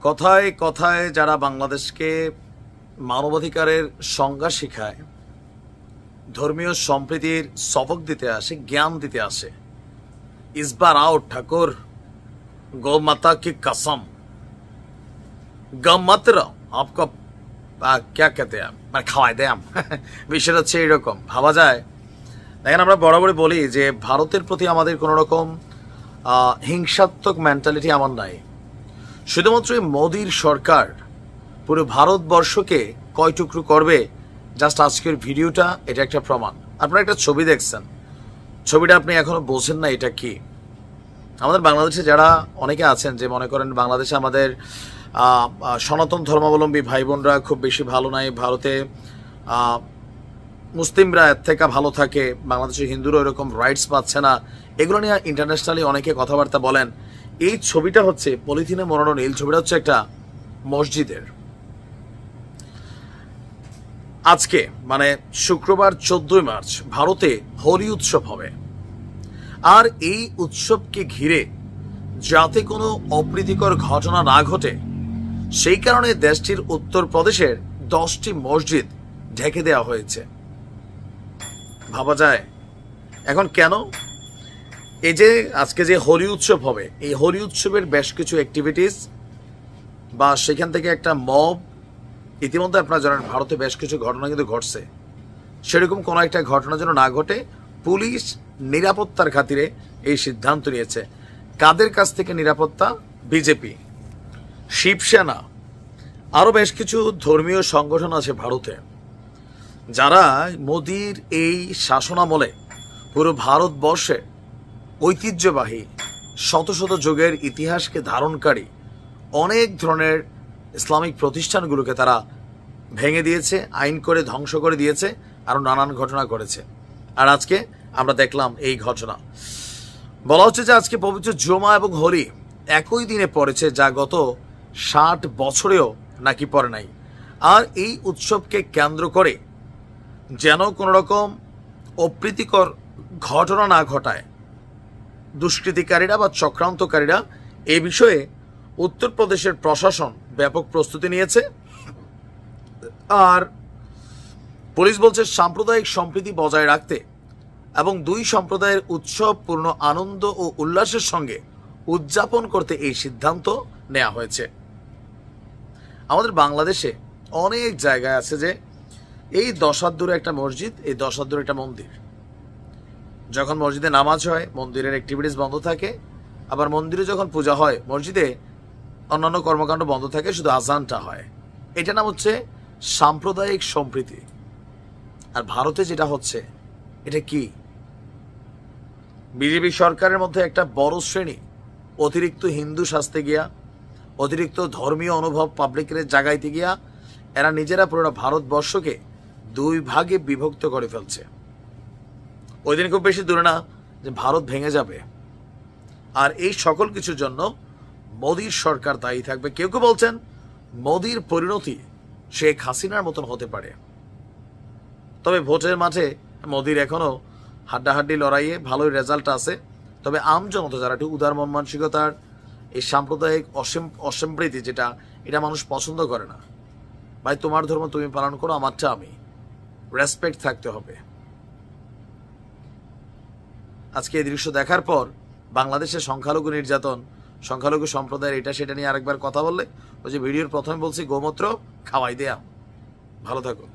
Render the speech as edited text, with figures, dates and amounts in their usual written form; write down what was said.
কথায় কথায় যারা বাংলাদেশকে মানবাধিকারের সংজ্ঞা শেখায়, ধর্মীয় সম্প্রীতির সবক দিতে আসে, জ্ঞান দিতে আসে, इस बार आओ ठाकुर गौ माता की कसम गौ मत रहो आपको क्या कहते हैं মানে খাওয়াই দেয় বিষয়টা হচ্ছে এরকম ভাবা যায়। দেখেন, আমরা বরাবরই বলি যে ভারতের প্রতি আমাদের কোনো রকম হিংসাত্মক মেন্টালিটি আমার নাই। শুধুমাত্র মোদির সরকার পুরো ভারতবর্ষকে কয় টুকরো করবে, জাস্ট আজকের ভিডিওটা এটা একটা প্রমাণ। আপনারা একটা ছবি দেখছেন, ছবিটা আপনি এখনো বোঝেন না এটা কি। আমাদের বাংলাদেশে যারা অনেকে আছেন যে মনে করেন বাংলাদেশে আমাদের সনাতন ধর্মাবলম্বী ভাই বোনরা খুব বেশি ভালো নাই, ভারতে মুসলিমরা এর থেকে ভালো থাকে, বাংলাদেশের হিন্দুরা এরকম রাইটস পাচ্ছে না, এগুলো নিয়ে ইন্টারন্যাশনালি অনেকে কথাবার্তা বলেন। এই ছবিটা হচ্ছে পলিথিনে মোড়ানো নীল, ছবিটা হচ্ছে একটা মসজিদের। আজকে মানে শুক্রবার 14 মার্চ ভারতে হোলি উৎসব হবে, আর এই উৎসবকে ঘিরে যাতে কোনো অপ্রীতিকর ঘটনা না ঘটে সেই কারণে দেশটির উত্তরপ্রদেশের 10টি মসজিদ ঢেকে দেওয়া হয়েছে। ভাবা যায় এখন কেন? এই যে আজকে যে হোলি উৎসব হবে, এই হোলি উৎসবের বেশ কিছু অ্যাক্টিভিটিস বা সেখান থেকে একটা মব, ইতিমধ্যে আপনারা জানেন ভারতে বেশ কিছু ঘটনা কিন্তু ঘটছে, সেরকম কোনো একটা ঘটনা যেন না ঘটে পুলিশ নিরাপত্তার খাতিরে এই সিদ্ধান্ত নিয়েছে। কাদের কাছ থেকে নিরাপত্তা? বিজেপি, শিবসেনা, আরো বেশ কিছু ধর্মীয় সংগঠন আছে ভারতে, যারা মোদির এই শাসনামলে পুরো ভারতবর্ষে ঐতিহ্যবাহী শত শত যুগের ইতিহাসকে ধারণকারী অনেক ধরনের ইসলামিক প্রতিষ্ঠানগুলোকে তারা ভেঙে দিয়েছে, আইন করে ধ্বংস করে দিয়েছে, আরো নানান ঘটনা করেছে। আর আজকে আমরা দেখলাম এই ঘটনা। বলা হচ্ছে যে আজকে পবিত্র জুমা এবং হোলি একই দিনে পড়েছে, যা গত 60 বছরেও নাকি পড়ে নাই। আর এই উৎসবকে কেন্দ্র করে যেন কোনো রকম অপ্রীতিকর ঘটনা না ঘটায় দুষ্কৃতিকারীরা বা চক্রান্তকারীরা, এই বিষয়ে উত্তরপ্রদেশের প্রশাসন ব্যাপক প্রস্তুতি নিয়েছে। আর পুলিশ বলছে সাম্প্রদায়িক সম্প্রীতি বজায় রাখতে এবং দুই সম্প্রদায়ের উৎসব পূর্ণ আনন্দ ও উল্লাসের সঙ্গে উদযাপন করতে এই সিদ্ধান্ত নেওয়া হয়েছে। আমাদের বাংলাদেশে অনেক জায়গায় আছে যে এই 10 হাত দূরে একটা মসজিদ, এই 10 হাত দূরে একটা মন্দির। যখন মসজিদে নামাজ হয় মন্দিরের অ্যাক্টিভিটিস বন্ধ থাকে, আবার মন্দিরে যখন পূজা হয় মসজিদে অন্যান্য কর্মকাণ্ড বন্ধ থাকে, শুধু আজানটা হয়। এটা নাম হচ্ছে সাম্প্রদায়িক সম্প্রীতি। আর ভারতে যেটা হচ্ছে এটা কি? বিজেপি সরকারের মধ্যে একটা বড় শ্রেণী অতিরিক্ত হিন্দু সাজতে গিয়া, অতিরিক্ত ধর্মীয় অনুভব পাবলিকের জাগাইতে গিয়া এরা নিজেরা পুরো ভারতবর্ষকে 2 ভাগে বিভক্ত করে ফেলছে। ওই দিন খুব বেশি দূরে না যে ভারত ভেঙে যাবে। আর এই সকল কিছুর জন্য মোদির সরকার দায়ী থাকবে। কেউ কেউ বলছেন মোদির পরিণতি শেখ হাসিনার মতন হতে পারে। তবে ভোটের মাঠে মোদির এখনো হাড্ডাহাড্ডি লড়াইয়ে ভালোই রেজাল্ট আছে। তবে আমজনতা যারা একটু উদার মন মানসিকতার, এই সাম্প্রদায়িক অসম্প্রীতি যেটা, এটা মানুষ পছন্দ করে না। ভাই, তোমার ধর্ম তুমি পালন করো, আমারটা আমি, রেসপেক্ট থাকতে হবে। আজকে এই দৃশ্য দেখার পর বাংলাদেশের সংখ্যালঘু নির্যাতন, সংখ্যালঘু সম্প্রদায়ের এটা সেটা নিয়ে আরেকবার কথা বললে, ওই যে ভিডিওর প্রথমে বলছি গোমূত্র খাওয়াই দেয়া। ভালো থাকো।